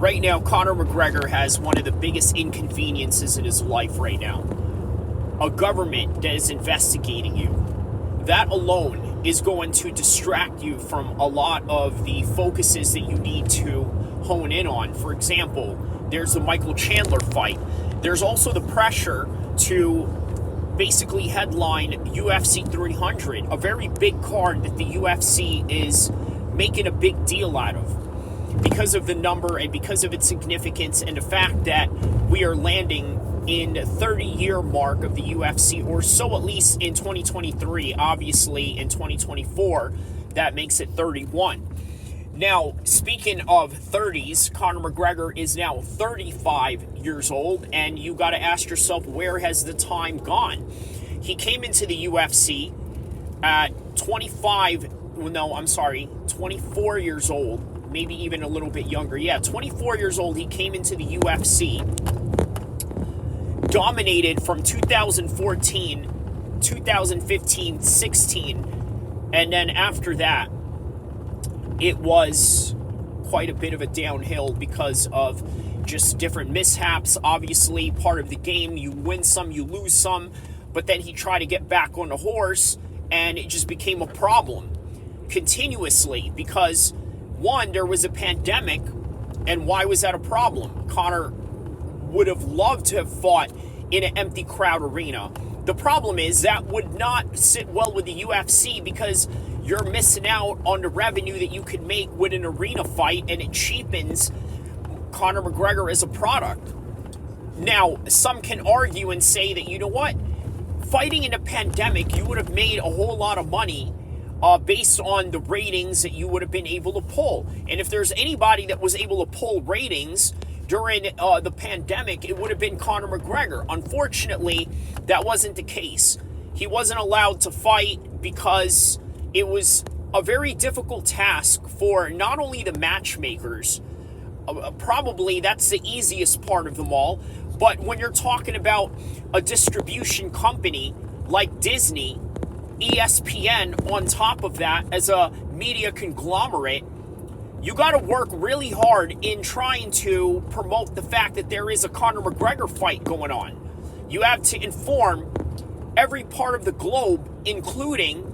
Right now, Conor McGregor has one of the biggest inconveniences in his life right now. A government that is investigating you. That alone is going to distract you from a lot of the focuses that you need to hone in on. For example, there's the Michael Chandler fight. There's also the pressure to basically headline UFC 300, a very big card that the UFC is making a big deal out of because of the number and because of its significance and the fact that we are landing in 30-year mark of the UFC, or so at least in 2023. Obviously, in 2024, that makes it 31. Now, speaking of 30s, Conor McGregor is now 35 years old, and you got to ask yourself, where has the time gone? He came into the UFC at 24 years old, maybe even a little bit younger. Yeah, 24 years old, he came into the UFC, dominated from 2014, 2015, 16, and then after that, it was quite a bit of a downhill because of just different mishaps. Obviously, part of the game, you win some, you lose some, but then he tried to get back on the horse, and it just became a problem continuously because, one, there was a pandemic, and why was that a problem? Conor would have loved to have fought in an empty crowd arena. The problem is that would not sit well with the UFC because you're missing out on the revenue that you could make with an arena fight, and it cheapens Conor McGregor as a product. Now, some can argue and say that, you know what? Fighting in a pandemic, you would have made a whole lot of money based on the ratings that you would have been able to pull. And if there's anybody that was able to pull ratings during the pandemic, it would have been Conor McGregor. Unfortunately, that wasn't the case. He wasn't allowed to fight because it was a very difficult task for not only the matchmakers, probably that's the easiest part of them all, but when you're talking about a distribution company like Disney, ESPN on top of that as a media conglomerate, you got to work really hard in trying to promote the fact that there is a Conor McGregor fight going on. You have to inform every part of the globe, including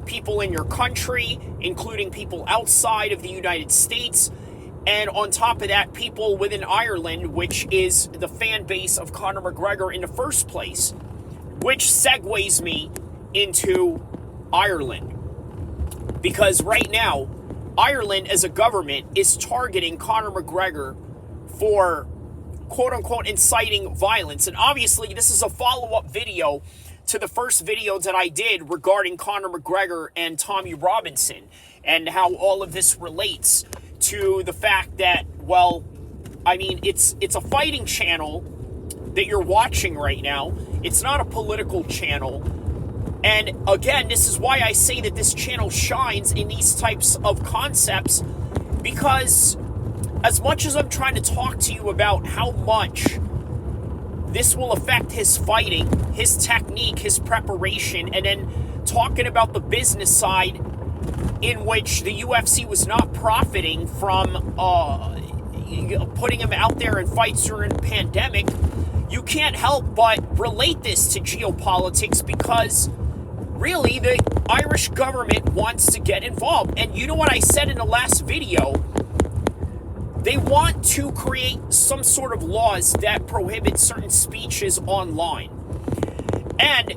people in your country, including people outside of the United States, and on top of that, people within Ireland, which is the fan base of Conor McGregor in the first place, which segues me into Ireland. Because right now, Ireland as a government is targeting Conor McGregor for quote-unquote inciting violence. And obviously, this is a follow-up video to the first video that I did regarding Conor McGregor and Tommy Robinson and how all of this relates to the fact that, well, I mean, it's a fighting channel that you're watching right now. It's not a political channel. And again, this is why I say that this channel shines in these types of concepts, because as much as I'm trying to talk to you about how much this will affect his fighting, his technique, his preparation, and then talking about the business side in which the UFC was not profiting from putting him out there in fights during the pandemic, you can't help but relate this to geopolitics because really the Irish government wants to get involved. And you know what I said in the last video? They want to create some sort of laws that prohibit certain speeches online. And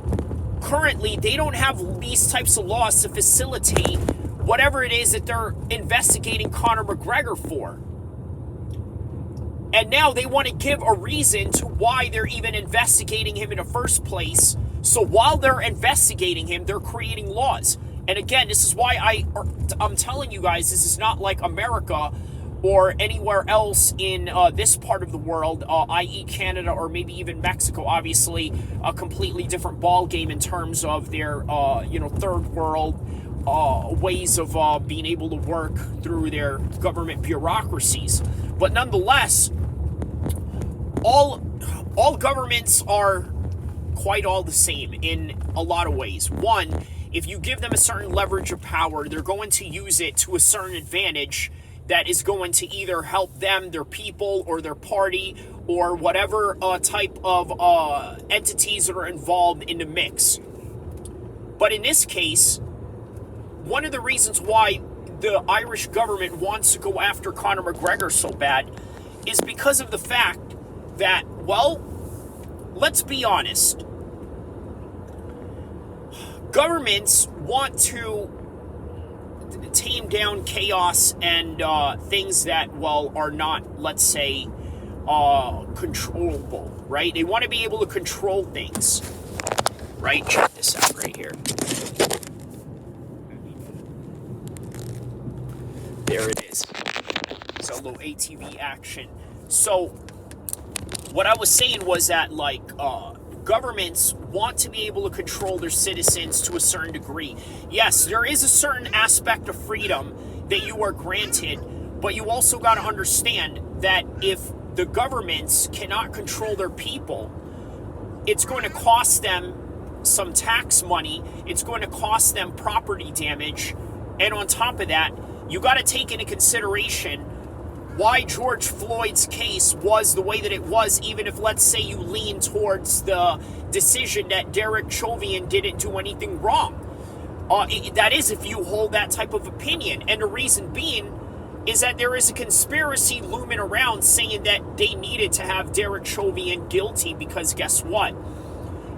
currently, they don't have these types of laws to facilitate whatever it is that they're investigating Conor McGregor for. And now they want to give a reason to why they're even investigating him in the first place. So while they're investigating him, they're creating laws. And again, this is why I'm telling you guys, this is not like America or anywhere else in this part of the world, i.e. Canada or maybe even Mexico. Obviously, a completely different ball game in terms of their, third world ways of being able to work through their government bureaucracies. But nonetheless, all governments are quite all the same in a lot of ways. One, if you give them a certain leverage of power, they're going to use it to a certain advantage that is going to either help them, their people, or their party, or whatever type of entities that are involved in the mix. But in this case, one of the reasons why the Irish government wants to go after Conor McGregor so bad is because of the fact that, well, let's be honest. Governments want to tame down chaos and things that, well, are not, let's say, controllable, right? They want to be able to control things, right? Check this out right here. There it is. It's a little ATV action. So, what I was saying was that, like, governments want to be able to control their citizens to a certain degree. Yes, there is a certain aspect of freedom that you are granted, but you also got to understand that if the governments cannot control their people, it's going to cost them some tax money, it's going to cost them property damage, and on top of that, you got to take into consideration why George Floyd's case was the way that it was, even if, let's say, you lean towards the decision that Derek Chauvin didn't do anything wrong. That is, if you hold that type of opinion. And the reason being is that there is a conspiracy looming around saying that they needed to have Derek Chauvin guilty because guess what?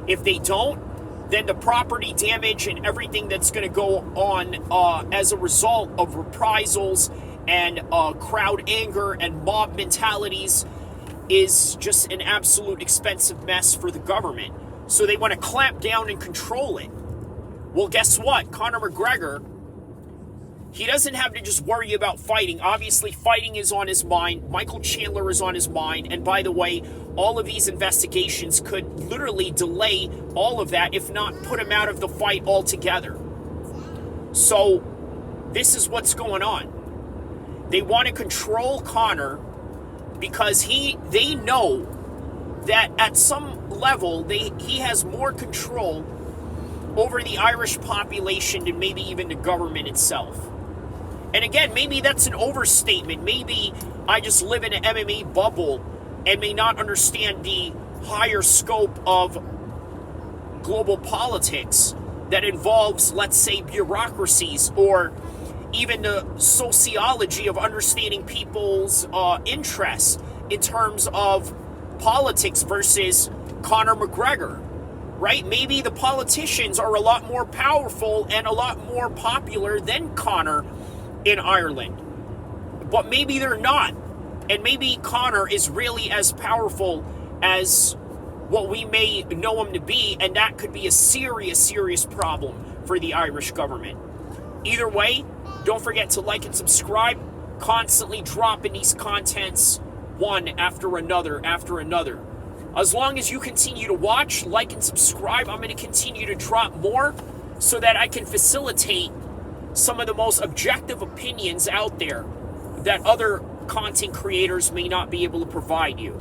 If they don't, then the property damage and everything that's going to go on as a result of reprisals and crowd anger and mob mentalities is just an absolute expensive mess for the government. So they want to clamp down and control it. Well, guess what? Conor McGregor, he doesn't have to just worry about fighting. Obviously, fighting is on his mind. Michael Chandler is on his mind. And by the way, all of these investigations could literally delay all of that, if not put him out of the fight altogether. So this is what's going on. They want to control Conor because they know that at some level he has more control over the Irish population than maybe even the government itself. And again, maybe that's an overstatement. Maybe I just live in an MMA bubble and may not understand the higher scope of global politics that involves, let's say, bureaucracies or even the sociology of understanding people's interests in terms of politics versus Conor McGregor, right? Maybe the politicians are a lot more powerful and a lot more popular than Conor in Ireland, but maybe they're not. And maybe Conor is really as powerful as what we may know him to be, and that could be a serious, serious problem for the Irish government. Either way, don't forget to like and subscribe. Constantly dropping these contents one after another after another. As long as you continue to watch, like, and subscribe, I'm going to continue to drop more so that I can facilitate some of the most objective opinions out there that other content creators may not be able to provide you.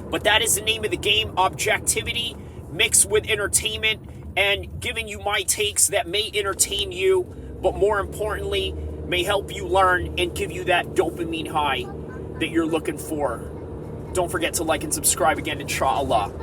But that is the name of the game, objectivity mixed with entertainment and giving you my takes that may entertain you, but more importantly, may help you learn and give you that dopamine high that you're looking for. Don't forget to like and subscribe again, inshallah.